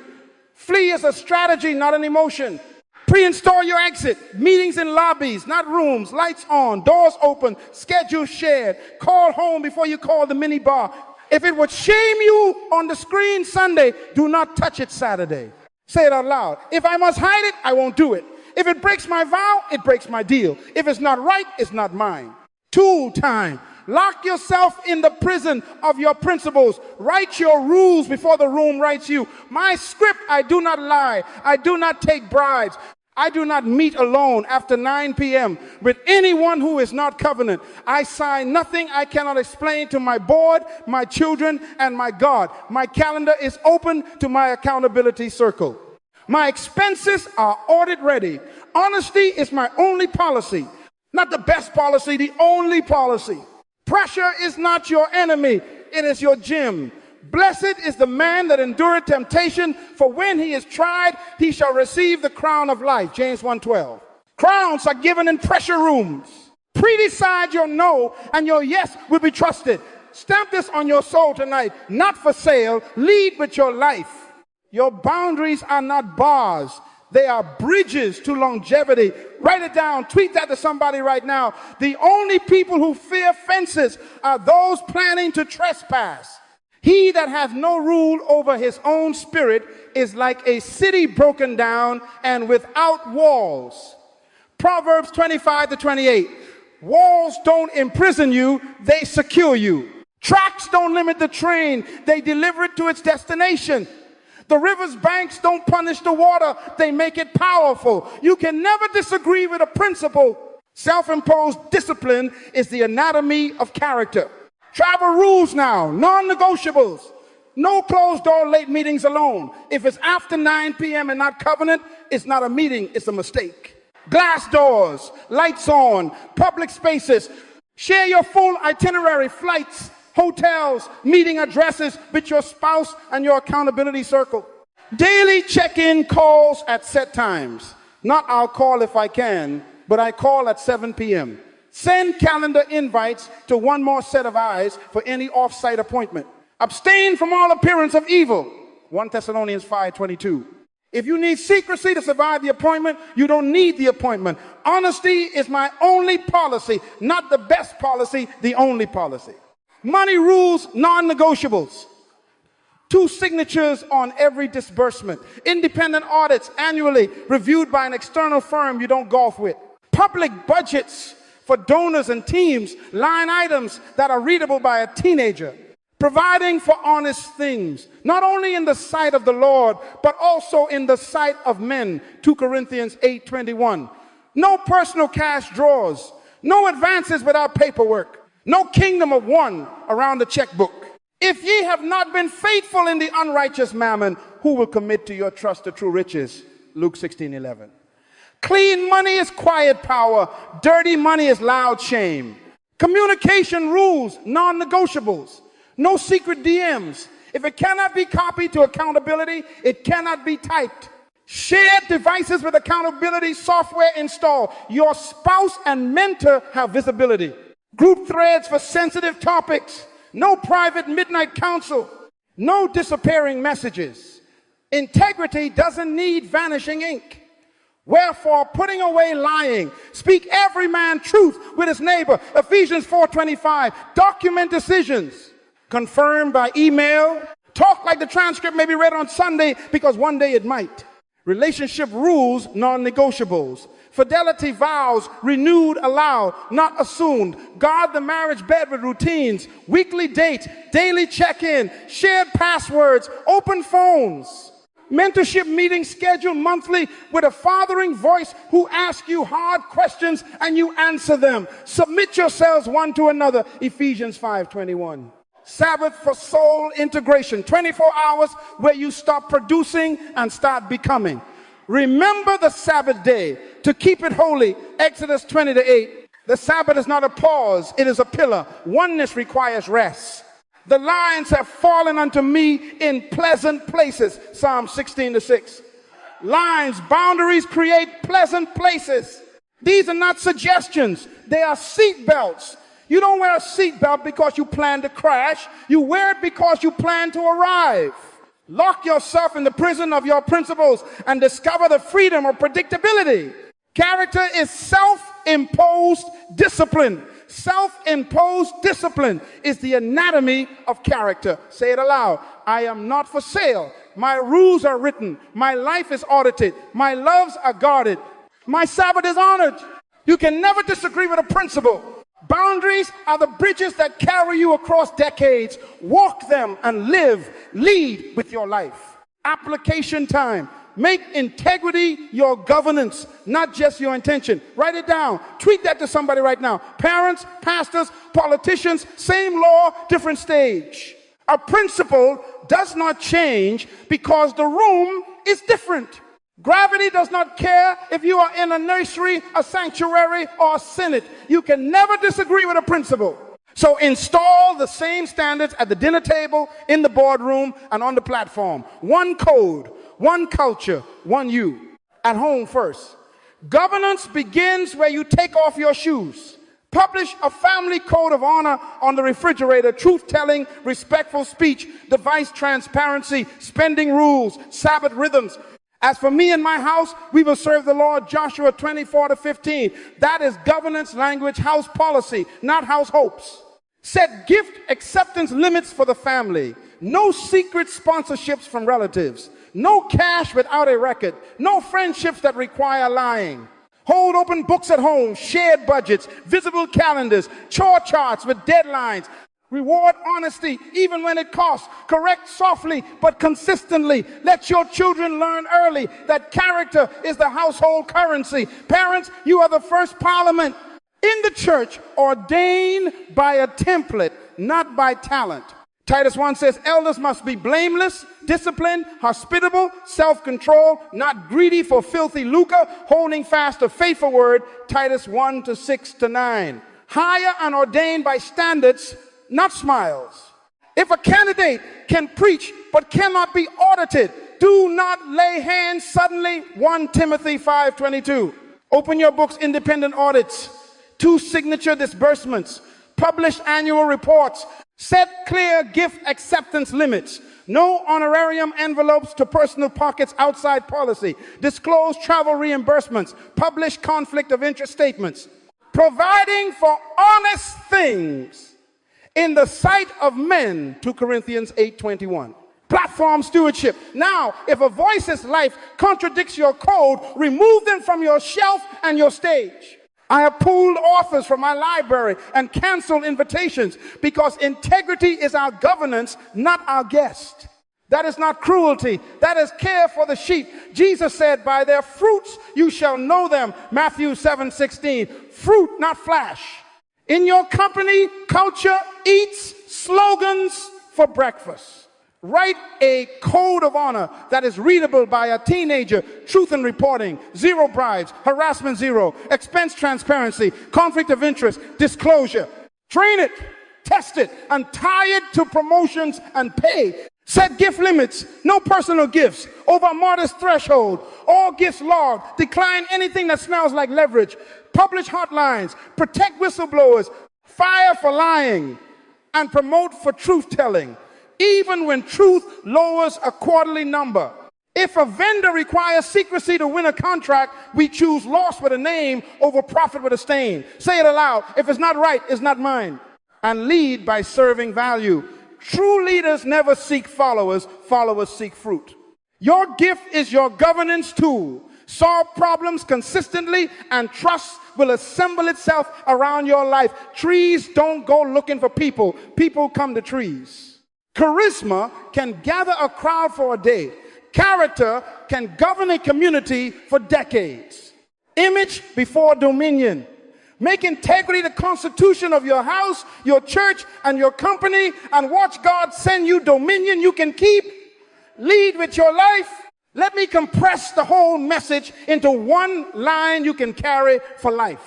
Flee is a strategy, not an emotion. Pre-install your exit. Meetings in lobbies, not rooms. Lights on, doors open, schedule shared. Call home before you call the mini bar. If it would shame you on the screen Sunday, do not touch it Saturday. Say it out loud. If I must hide it, I won't do it. If it breaks my vow, it breaks my deal. If it's not right, it's not mine. Tool time. Lock yourself in the prison of your principles. Write your rules before the room writes you. My script, I do not lie. I do not take bribes. I do not meet alone after 9 p.m. with anyone who is not covenant. I sign nothing I cannot explain to my board, my children, and my God. My calendar is open to my accountability circle. My expenses are audit ready. Honesty is my only policy. Not the best policy, the only policy. Pressure is not your enemy, it is your gym. Blessed is the man that endureth temptation, for when he is tried, he shall receive the crown of life. James 1:12. Crowns are given in pressure rooms. Pre-decide your no, and your yes will be trusted. Stamp this on your soul tonight. Not for sale. Lead with your life. Your boundaries are not bars. They are bridges to longevity. Write it down. Tweet that to somebody right now. The only people who fear fences are those planning to trespass. He that hath no rule over his own spirit is like a city broken down and without walls. Proverbs 25-28. Walls don't imprison you, they secure you. Tracks don't limit the train, they deliver it to its destination. The river's banks don't punish the water, they make it powerful. You can never disagree with a principle. Self-imposed discipline is the anatomy of character. Travel rules now, non-negotiables. No closed door late meetings alone. If it's after 9 p.m. and not covenant, it's not a meeting, it's a mistake. Glass doors, lights on, public spaces. Share your full itinerary, flights, hotels, meeting addresses with your spouse and your accountability circle. Daily check-in calls at set times. Not I'll call if I can, but I call at 7 p.m. Send calendar invites to one more set of eyes for any off-site appointment. Abstain from all appearance of evil. 1 Thessalonians 5:22. If you need secrecy to survive the appointment, you don't need the appointment. Honesty is my only policy, not the best policy, the only policy. Money rules, non-negotiables. 2 signatures on every disbursement. Independent audits annually reviewed by an external firm you don't golf with. Public budgets for donors and teams, line items that are readable by a teenager. Providing for honest things, not only in the sight of the Lord, but also in the sight of men. 2 Corinthians 8:21. No personal cash drawers. No advances without paperwork. No kingdom of one around the checkbook. If ye have not been faithful in the unrighteous mammon, who will commit to your trust the true riches? Luke 16:11. Clean money is quiet power. Dirty money is loud shame. Communication rules, non-negotiables. No secret DMs. If it cannot be copied to accountability, it cannot be typed. Shared devices with accountability software installed. Your spouse and mentor have visibility. Group threads for sensitive topics. No private midnight counsel. No disappearing messages. Integrity doesn't need vanishing ink. Wherefore, putting away lying, speak every man truth with his neighbor. Ephesians 4:25. Document decisions. Confirm by email. Talk like the transcript may be read on Sunday because one day it might. Relationship rules, non-negotiables. Fidelity vows, renewed aloud, not assumed. Guard the marriage bed with routines. Weekly date, daily check-in, shared passwords, open phones. Mentorship meetings scheduled monthly with a fathering voice who asks you hard questions and you answer them. Submit yourselves one to another. Ephesians 5:21. Sabbath for soul integration. 24 hours where you stop producing and start becoming. Remember the Sabbath day to keep it holy. Exodus 20:8. The Sabbath is not a pause, it is a pillar. Oneness requires rest. The lines have fallen unto me in pleasant places. Psalm 16:6. Lines, boundaries create pleasant places. These are not suggestions, they are seat belts. You don't wear a seatbelt because you plan to crash. You wear it because you plan to arrive. Lock yourself in the prison of your principles and discover the freedom of predictability. Character is self-imposed discipline. Self-imposed discipline is the anatomy of character. Say it aloud. I am not for sale. My rules are written. My life is audited. My loves are guarded. My Sabbath is honored. You can never disagree with a principle. Boundaries are the bridges that carry you across decades. Walk them and lead with your life. Application time. Make integrity your governance, not just your intention. Write it down. Tweet that to somebody right now. Parents, pastors, politicians, same law, different stage. A principle does not change because the room is different. Gravity does not care if you are in a nursery, a sanctuary, or a synod. You can never disagree with a principle. So install the same standards at the dinner table, in the boardroom, and on the platform. One code, one culture, one you. At home first. Governance begins where you take off your shoes. Publish a family code of honor on the refrigerator. Truth-telling, respectful speech, device transparency, spending rules, Sabbath rhythms. As for me and my house, we will serve the Lord. Joshua 24-15. That is governance language, house policy, not house hopes. Set gift acceptance limits for the family. No secret sponsorships from relatives. No cash without a record. No friendships that require lying. Hold open books at home, shared budgets, visible calendars, chore charts with deadlines. Reward honesty even when it costs. Correct softly but consistently. Let your children learn early that character is the household currency. Parents, you are the first parliament in the church, ordained by a template, not by talent. Titus 1 says, elders must be blameless, disciplined, hospitable, self-controlled, not greedy for filthy lucre, holding fast a faithful word. Titus 1-6-9. Hire and ordained by standards, not smiles. If a candidate can preach but cannot be audited, do not lay hands suddenly. 1 Timothy 5:22. Open your books, independent audits, 2 signature disbursements, publish annual reports, set clear gift acceptance limits, no honorarium envelopes to personal pockets outside policy, disclose travel reimbursements, publish conflict of interest statements, providing for honest things in the sight of men, 2 Corinthians 8:21. Platform stewardship. Now, if a voice's life contradicts your code, remove them from your shelf and your stage. I have pulled authors from my library and canceled invitations because integrity is our governance, not our guest. That is not cruelty. That is care for the sheep. Jesus said, by their fruits you shall know them. Matthew 7:16. Fruit, not flash. In your company, culture eats slogans for breakfast. Write a code of honor that is readable by a teenager. Truth in reporting, 0 bribes, harassment 0, expense transparency, conflict of interest, disclosure. Train it, test it, and tie it to promotions and pay. Set gift limits, no personal gifts, over a modest threshold. All gifts logged. Decline anything that smells like leverage. Publish hotlines, protect whistleblowers, fire for lying, and promote for truth-telling, even when truth lowers a quarterly number. If a vendor requires secrecy to win a contract, we choose loss with a name over profit with a stain. Say it aloud. If it's not right, it's not mine. And lead by serving value. True leaders never seek followers. Followers seek fruit. Your gift is your governance tool. Solve problems consistently, and trust will assemble itself around your life. Trees don't go looking for people. People come to trees. Charisma can gather a crowd for a day. Character can govern a community for decades. Image before dominion. Make integrity the constitution of your house, your church, and your company, and watch God send you dominion you can keep. Lead with your life. Let me compress the whole message into one line you can carry for life.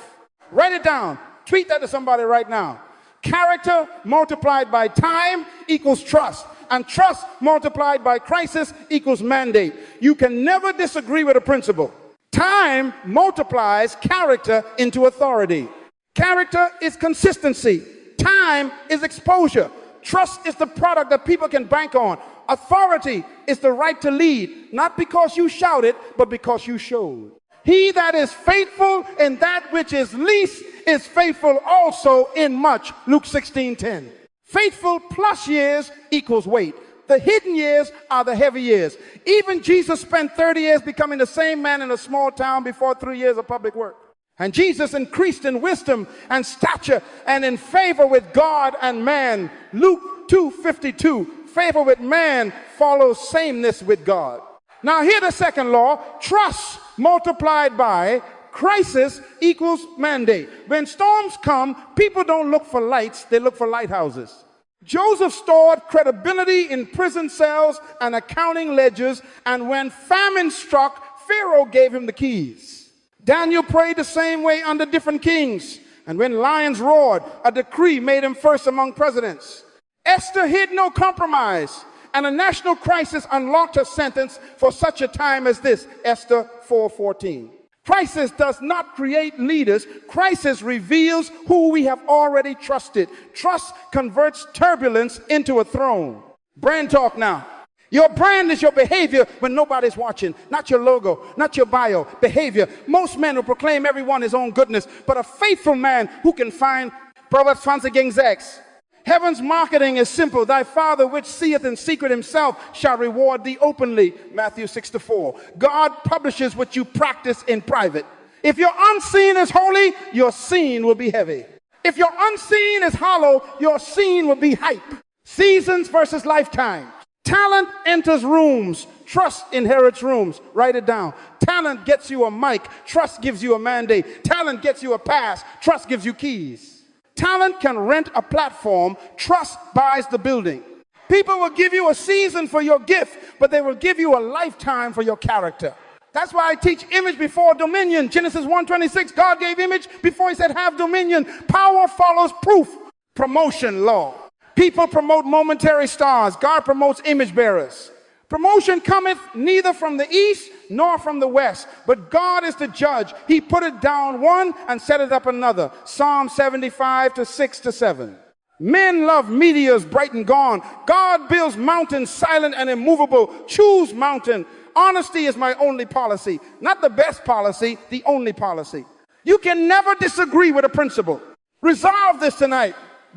Write it down. Tweet that to somebody right now. Character multiplied by time equals trust. And trust multiplied by crisis equals mandate. You can never disagree with a principle. Time multiplies character into authority. Character is consistency. Time is exposure. Trust is the product that people can bank on. Authority is the right to lead, not because you shouted, but because you showed. He that is faithful in that which is least is faithful also in much. Luke 16:10. Faithful plus years equals weight. The hidden years are the heavy years. Even Jesus spent 30 years becoming the same man in a small town before 3 years of public work. And Jesus increased in wisdom and stature and in favor with God and man. Luke 2:52, favor with man follows sameness with God. Now here the second law, trust multiplied by crisis equals mandate. When storms come, people don't look for lights, they look for lighthouses. Joseph stored credibility in prison cells and accounting ledgers, and when famine struck, Pharaoh gave him the keys. Daniel prayed the same way under different kings, and when lions roared, a decree made him first among presidents. Esther hid no compromise, and a national crisis unlocked her sentence for such a time as this, Esther 4:14. Crisis does not create leaders. Crisis reveals who we have already trusted. Trust converts turbulence into a throne. Brand talk now. Your brand is your behavior when nobody's watching. Not your logo, not your bio, behavior. Most men will proclaim everyone his own goodness, but a faithful man who can find Proverbs 20:6. Heaven's marketing is simple. Thy Father which seeth in secret himself shall reward thee openly. Matthew 6:4. God publishes what you practice in private. If your unseen is holy, your seen will be heavy. If your unseen is hollow, your seen will be hype. Seasons versus lifetime. Talent enters rooms. Trust inherits rooms. Write it down. Talent gets you a mic. Trust gives you a mandate. Talent gets you a pass. Trust gives you keys. Talent can rent a platform. Trust buys the building. People will give you a season for your gift, but they will give you a lifetime for your character. That's why I teach image before dominion. Genesis 1:26, God gave image before he said have dominion. Power follows proof. Promotion law. People promote momentary stars. God promotes image bearers. Promotion cometh neither from the east nor from the west, but God is the judge. He put it down one and set it up another. Psalm 75:6-7. Men love meteors bright and gone. God builds mountains silent and immovable. Choose mountain. Honesty is my only policy. Not the best policy, the only policy. You can never disagree with a principle. Resolve this tonight.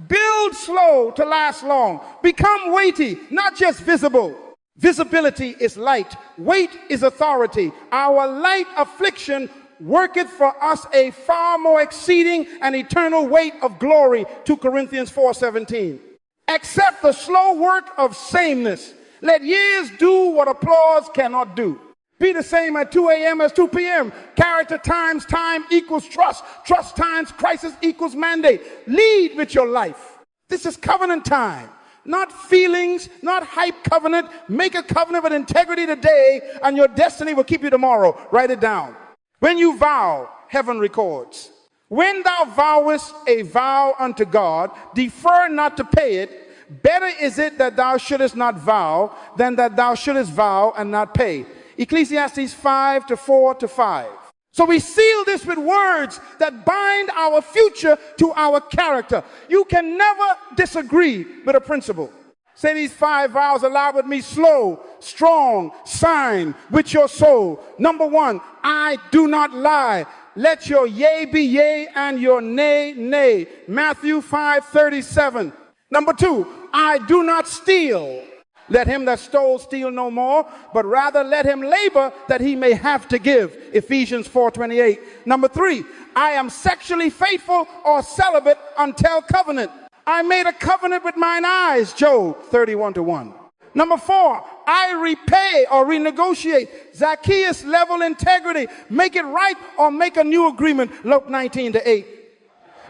Build slow to last long. Become weighty, not just visible. Visibility is light. Weight is authority. Our light affliction worketh for us a far more exceeding and eternal weight of glory. 2 Corinthians 4:17. Accept the slow work of sameness. Let years do what applause cannot do. Be the same at 2 a.m. as 2 p.m. Character times time equals trust. Trust times crisis equals mandate. Lead with your life. This is covenant time. Not feelings, not hype covenant. Make a covenant with integrity today, and your destiny will keep you tomorrow. Write it down. When you vow, heaven records. When thou vowest a vow unto God, defer not to pay it. Better is it that thou shouldest not vow than that thou shouldest vow and not pay. Ecclesiastes 5:4-5. So we seal this with words that bind our future to our character. You can never disagree with a principle. Say these 5 vows aloud with me. Slow, strong, sign with your soul. Number 1, I do not lie. Let your yea be yea and your nay, nay. Matthew 5:37. Number 2, I do not steal. Let him that stole steal no more, but rather let him labor that he may have to give. Ephesians 4:28. Number 3, I am sexually faithful or celibate until covenant. I made a covenant with mine eyes. Job 31:1. Number 4, I repay or renegotiate. Zacchaeus level integrity. Make it right or make a new agreement. Luke 19:8.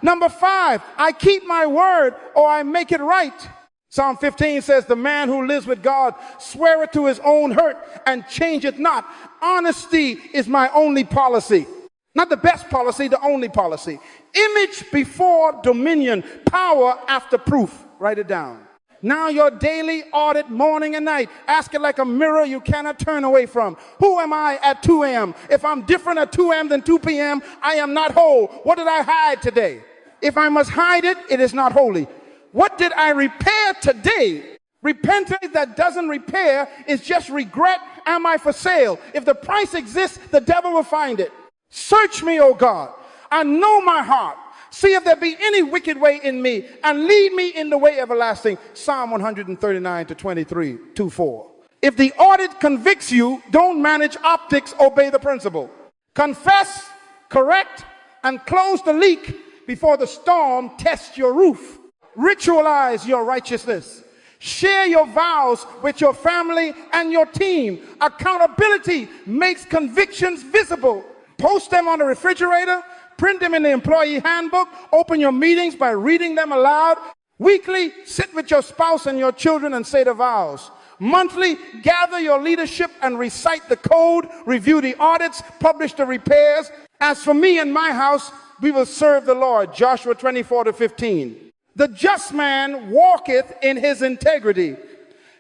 Number 5, I keep my word or I make it right. Psalm 15 says, the man who lives with God sweareth to his own hurt and changeth not. Honesty is my only policy. Not the best policy, the only policy. Image before dominion, power after proof. Write it down. Now your daily audit morning and night. Ask it like a mirror you cannot turn away from. Who am I at 2 a.m.? If I'm different at 2 a.m. than 2 p.m., I am not whole. What did I hide today? If I must hide it, it is not holy. What did I repair today? Repentance that doesn't repair is just regret. Am I for sale? If the price exists, the devil will find it. Search me, O God. I know my heart. See if there be any wicked way in me, and lead me in the way everlasting. Psalm 139:23, 2:4. If the audit convicts you, don't manage optics, obey the principle. Confess, correct, and close the leak before the storm tests your roof. Ritualize your righteousness. Share your vows with your family and your team. Accountability makes convictions visible. Post them on the refrigerator, print them in the employee handbook, open your meetings by reading them aloud. Weekly, sit with your spouse and your children and say the vows. Monthly, gather your leadership and recite the code, review the audits, publish the repairs. As for me and my house, we will serve the Lord. Joshua 24-15. The just man walketh in his integrity.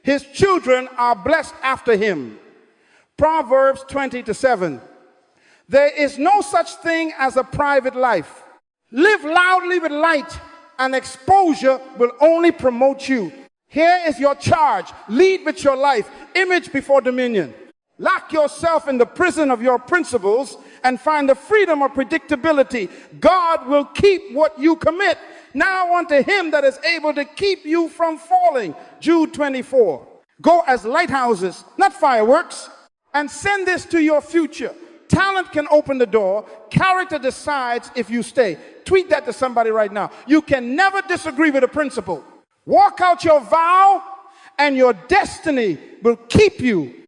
His children are blessed after him. Proverbs 20-7. There is no such thing as a private life. Live loudly with light, and exposure will only promote you. Here is your charge. Lead with your life. Image before dominion. Lock yourself in the prison of your principles and find the freedom of predictability. God will keep what you commit. Now unto him that is able to keep you from falling. Jude 24. Go as lighthouses, not fireworks, and send this to your future. Talent can open the door. Character decides if you stay. Tweet that to somebody right now. You can never disagree with a principle. Walk out your vow, and your destiny will keep you